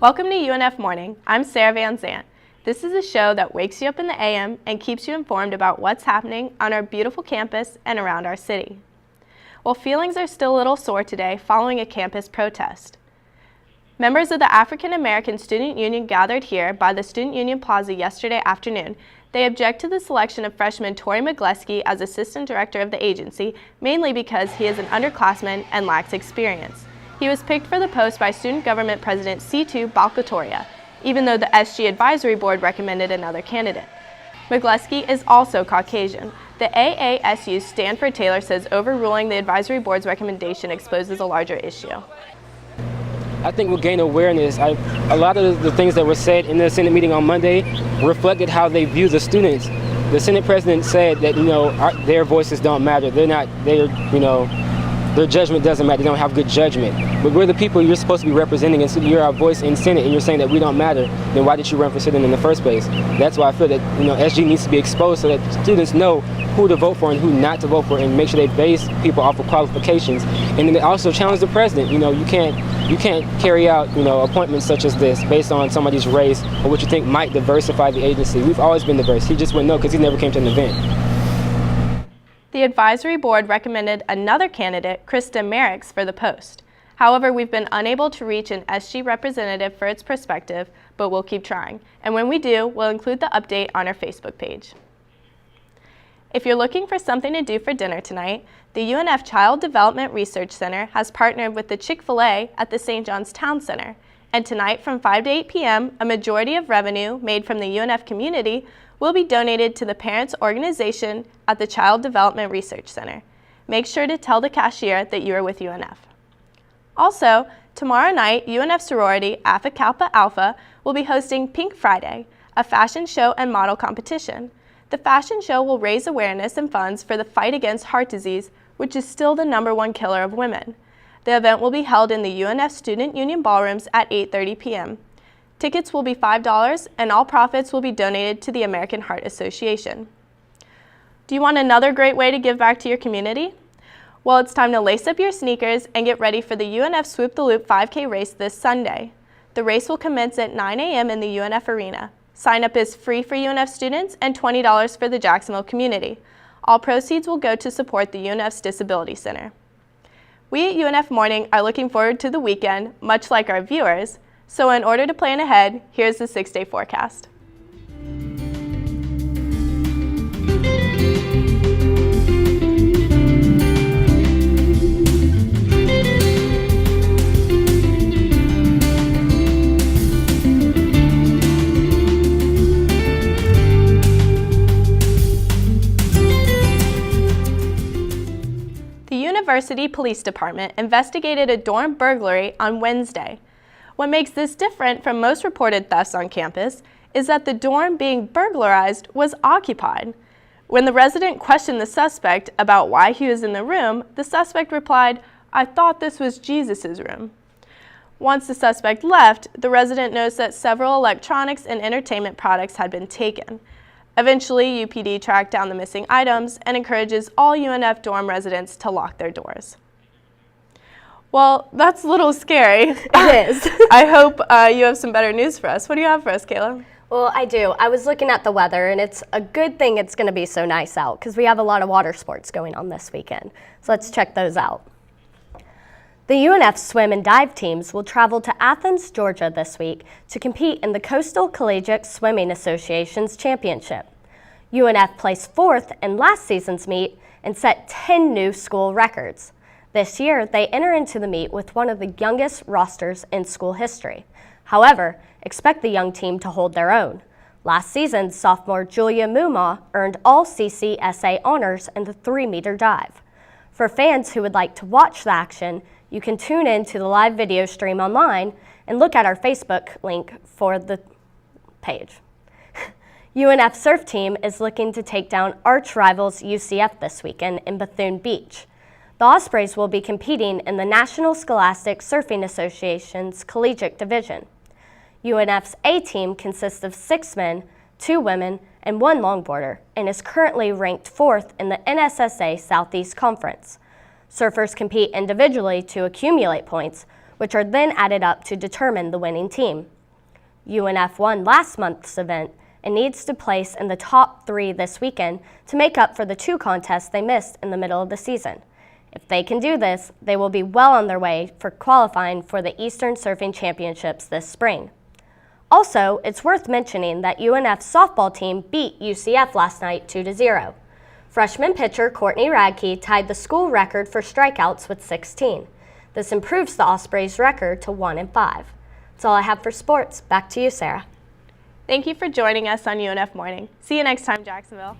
Welcome to UNF Morning. I'm Sarah VanSant. This is a show that wakes you up in the AM and keeps you informed about what's happening on our beautiful campus and around our city. Well, feelings are still a little sore today following a campus protest. Members of the African American Student Union gathered here by the Student Union Plaza yesterday afternoon. They object to the selection of freshman Tori McGleskey as assistant director of the agency, mainly because he is an underclassman and lacks experience. He was picked for the post by Student Government President C2 Balkatoria, even though the SG Advisory Board recommended another candidate. McGleskey is also Caucasian. The AASU Stanford Taylor says overruling the Advisory Board's recommendation exposes a larger issue. I think we'll gain awareness. A lot of the things that were said in the Senate meeting on Monday reflected how they view the students. The Senate president said that, their voices don't matter. Their judgment doesn't matter. They don't have good judgment. But we're the people you're supposed to be representing, and so you're our voice in Senate, and you're saying that we don't matter. Then why did you run for Senate in the first place? That's why I feel that SG needs to be exposed so that students know who to vote for and who not to vote for, and make sure they base people off of qualifications. And then they also challenge the president. You can't carry out appointments such as this based on somebody's race or what you think might diversify the agency. We've always been diverse. He just wouldn't know because he never came to an event. The advisory board recommended another candidate, Krista Merricks, for the post. However, we've been unable to reach an SG representative for its perspective, but we'll keep trying. And when we do, we'll include the update on our Facebook page. If you're looking for something to do for dinner tonight, the UNF Child Development Research Center has partnered with the Chick-fil-A at the St. John's Town Center. And tonight from 5 to 8 p.m., a majority of revenue made from the UNF community will be donated to the parents' organization at the Child Development Research Center. Make sure to tell the cashier that you are with UNF. Also, tomorrow night, UNF sorority Alpha Kappa Alpha will be hosting Pink Friday, a fashion show and model competition. The fashion show will raise awareness and funds for the fight against heart disease, which is still the #1 killer of women. The event will be held in the UNF Student Union ballrooms at 8:30 p.m. Tickets will be $5, and all profits will be donated to the American Heart Association. Do you want another great way to give back to your community? Well, it's time to lace up your sneakers and get ready for the UNF Swoop the Loop 5K race this Sunday. The race will commence at 9 a.m. in the UNF Arena. Sign up is free for UNF students and $20 for the Jacksonville community. All proceeds will go to support the UNF's Disability Center. We at UNF Morning are looking forward to the weekend, much like our viewers. So in order to plan ahead, here's the 6-day forecast. The University Police Department investigated a dorm burglary on Wednesday. What makes this different from most reported thefts on campus is that the dorm being burglarized was occupied. When the resident questioned the suspect about why he was in the room, the suspect replied, "I thought this was Jesus' room." Once the suspect left, the resident noticed that several electronics and entertainment products had been taken. Eventually, UPD tracked down the missing items and encourages all UNF dorm residents to lock their doors. Well, that's a little scary. It is. I hope you have some better news for us. What do you have for us, Kayla? Well, I do. I was looking at the weather, and it's a good thing it's going to be so nice out because we have a lot of water sports going on this weekend. So let's check those out. The UNF swim and dive teams will travel to Athens, Georgia this week to compete in the Coastal Collegiate Swimming Association's championship. UNF placed 4th in last season's meet and set 10 new school records. This year, they enter into the meet with one of the youngest rosters in school history. However, expect the young team to hold their own. Last season, sophomore Julia Muma earned all CCSA honors in the 3-meter dive. For fans who would like to watch the action, you can tune in to the live video stream online and look at our Facebook link for the page. UNF surf team is looking to take down arch rivals UCF this weekend in Bethune Beach. The Ospreys will be competing in the National Scholastic Surfing Association's Collegiate Division. UNF's A team consists of 6 men, 2 women, and 1 longboarder, and is currently ranked 4th in the NSSA Southeast Conference. Surfers compete individually to accumulate points, which are then added up to determine the winning team. UNF won last month's event and needs to place in the top 3 this weekend to make up for the 2 contests they missed in the middle of the season. If they can do this, they will be well on their way for qualifying for the Eastern Surfing Championships this spring. Also, it's worth mentioning that UNF's softball team beat UCF last night 2-0. Freshman pitcher Courtney Radke tied the school record for strikeouts with 16. This improves the Ospreys' record to 1-5. That's all I have for sports. Back to you, Sarah. Thank you for joining us on UNF Morning. See you next time, Jacksonville.